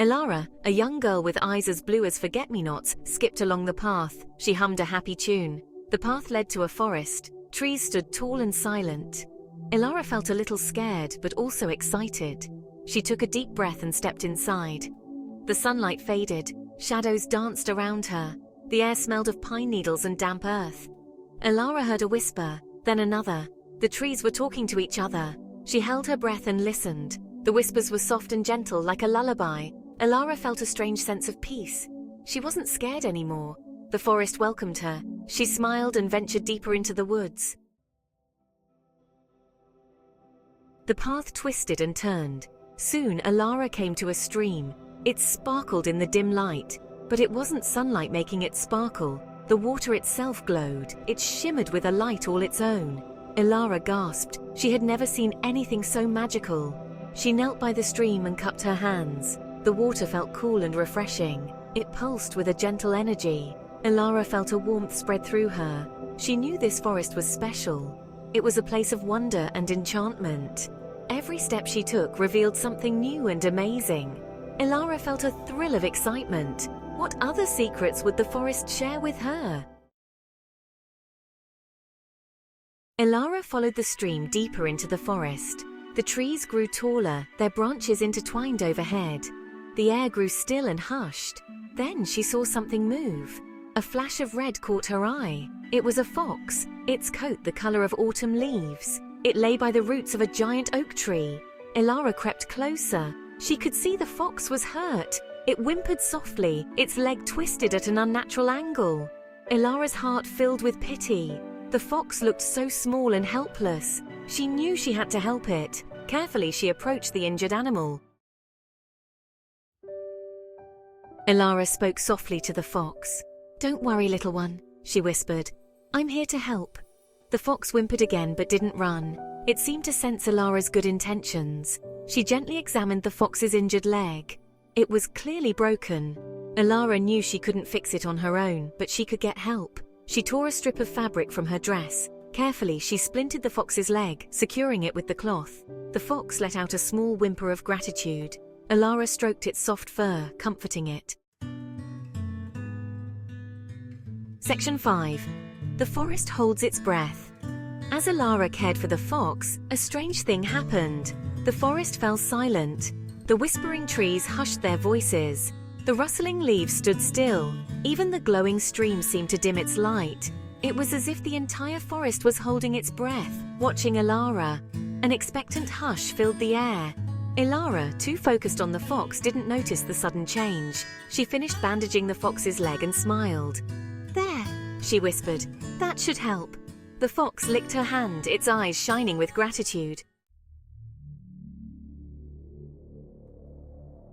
Elara, a young girl with eyes as blue as forget-me-nots, skipped along the path. She hummed a happy tune. The path led to a forest. Trees stood tall and silent. Elara felt a little scared, but also excited. She took a deep breath and stepped inside. The sunlight faded. Shadows danced around her. The air smelled of pine needles and damp earth. Elara heard a whisper, then another. The trees were talking to each other. She held her breath and listened. The whispers were soft and gentle, like a lullaby. Elara felt a strange sense of peace. She wasn't scared anymore. The forest welcomed her. She smiled and ventured deeper into the woods. The path twisted and turned. Soon, Elara came to a stream. It sparkled in the dim light, but it wasn't sunlight making it sparkle. The water itself glowed. It shimmered with a light all its own. Elara gasped. She had never seen anything so magical. She knelt by the stream and cupped her hands. The water felt cool and refreshing. It pulsed with a gentle energy. Elara felt a warmth spread through her. She knew this forest was special. It was a place of wonder and enchantment. Every step she took revealed something new and amazing. Elara felt a thrill of excitement. What other secrets would the forest share with her? Elara followed the stream deeper into the forest. The trees grew taller, their branches intertwined overhead. The air grew still and hushed. Then she saw something move. A flash of red caught her eye. It was a fox, its coat the color of autumn leaves. It lay by the roots of a giant oak tree. Elara crept closer. She could see the fox was hurt. It whimpered softly, its leg twisted at an unnatural angle. Elara's heart filled with pity. The fox looked so small and helpless. She knew she had to help it. Carefully, she approached the injured animal. Elara spoke softly to the fox. "Don't worry, little one," she whispered. "I'm here to help." The fox whimpered again but didn't run. It seemed to sense Elara's good intentions. She gently examined the fox's injured leg. It was clearly broken. Elara knew she couldn't fix it on her own, but she could get help. She tore a strip of fabric from her dress. Carefully, she splintered the fox's leg, securing it with the cloth. The fox let out a small whimper of gratitude. Elara stroked its soft fur, comforting it. Section 5. The forest holds its breath. As Elara cared for the fox, a strange thing happened. The forest fell silent. The whispering trees hushed their voices. The rustling leaves stood still. Even the glowing stream seemed to dim its light. It was as if the entire forest was holding its breath, watching Elara. An expectant hush filled the air. Elara, too focused on the fox, didn't notice the sudden change. She finished bandaging the fox's leg and smiled. "There," she whispered. "That should help." The fox licked her hand, its eyes shining with gratitude.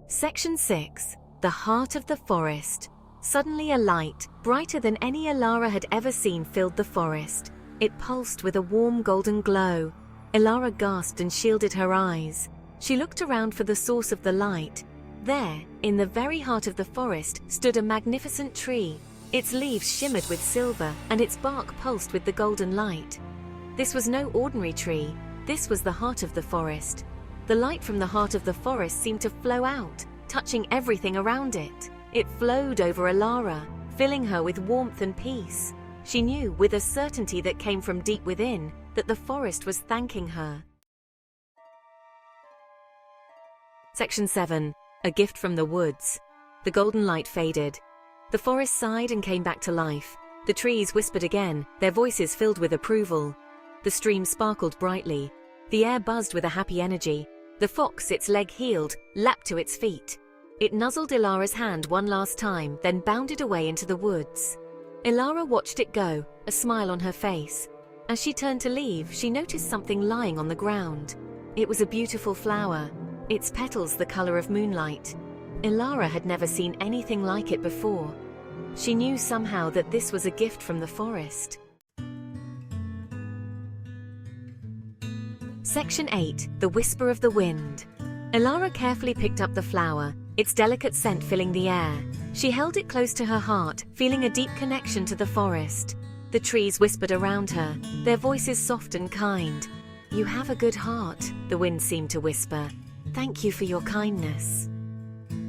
Section 6. The heart of the forest. Suddenly a light, brighter than any Elara had ever seen, filled the forest. It pulsed with a warm golden glow. Elara gasped and shielded her eyes. She looked around for the source of the light. There, in the very heart of the forest, stood a magnificent tree. Its leaves shimmered with silver, and its bark pulsed with the golden light. This was no ordinary tree. This was the heart of the forest. The light from the heart of the forest seemed to flow out, touching everything around it. It flowed over Elara, filling her with warmth and peace. She knew, with a certainty that came from deep within, that the forest was thanking her. Section 7. A gift from the woods. The golden light faded. The forest sighed and came back to life. The trees whispered again, their voices filled with approval. The stream sparkled brightly. The air buzzed with a happy energy. The fox, its leg healed, leapt to its feet. It nuzzled Elara's hand one last time, then bounded away into the woods. Elara watched it go, a smile on her face. As she turned to leave, she noticed something lying on the ground. It was a beautiful flower, its petals the color of moonlight. Elara had never seen anything like it before. She knew somehow that this was a gift from the forest. Section 8. The Whisper of the Wind. Elara carefully picked up the flower, its delicate scent filling the air. She held it close to her heart, feeling a deep connection to the forest. The trees whispered around her, their voices soft and kind. "You have a good heart," the wind seemed to whisper. "Thank you for your kindness."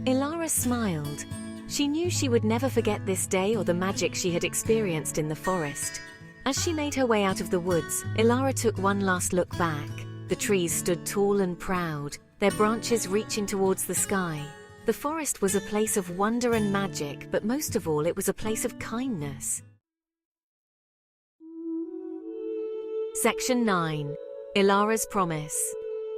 Elara smiled. She knew she would never forget this day or the magic she had experienced in the forest. As she made her way out of the woods, Elara took one last look back. The trees stood tall and proud, their branches reaching towards the sky. The forest was a place of wonder and magic, but most of all, it was a place of kindness. Section 9. Elara's Promise.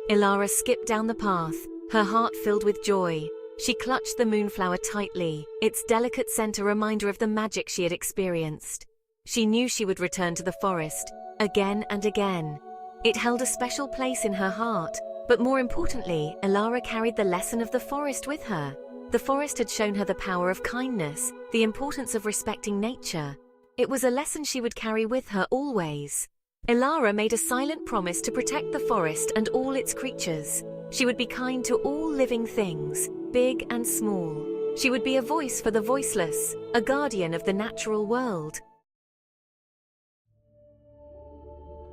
Elara skipped down the path, her heart filled with joy. She clutched the moonflower tightly, its delicate scent a reminder of the magic she had experienced. She knew she would return to the forest, again and again. It held a special place in her heart, but more importantly, Elara carried the lesson of the forest with her. The forest had shown her the power of kindness, the importance of respecting nature. It was a lesson she would carry with her always. Elara made a silent promise to protect the forest and all its creatures. She would be kind to all living things, big and small. She would be a voice for the voiceless, a guardian of the natural world.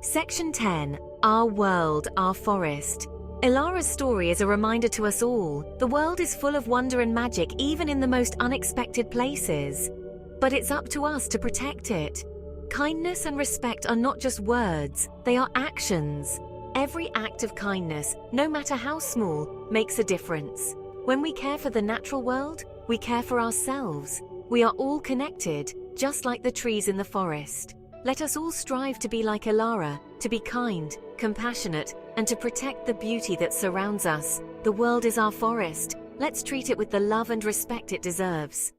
Section 10. Our World, Our Forest. Elara's story is a reminder to us all. The world is full of wonder and magic even in the most unexpected places. But it's up to us to protect it. Kindness and respect are not just words, they are actions. Every act of kindness, no matter how small, makes a difference. When we care for the natural world, we care for ourselves. We are all connected, just like the trees in the forest. Let us all strive to be like Elara, to be kind, compassionate, and to protect the beauty that surrounds us. The world is our forest. Let's treat it with the love and respect it deserves.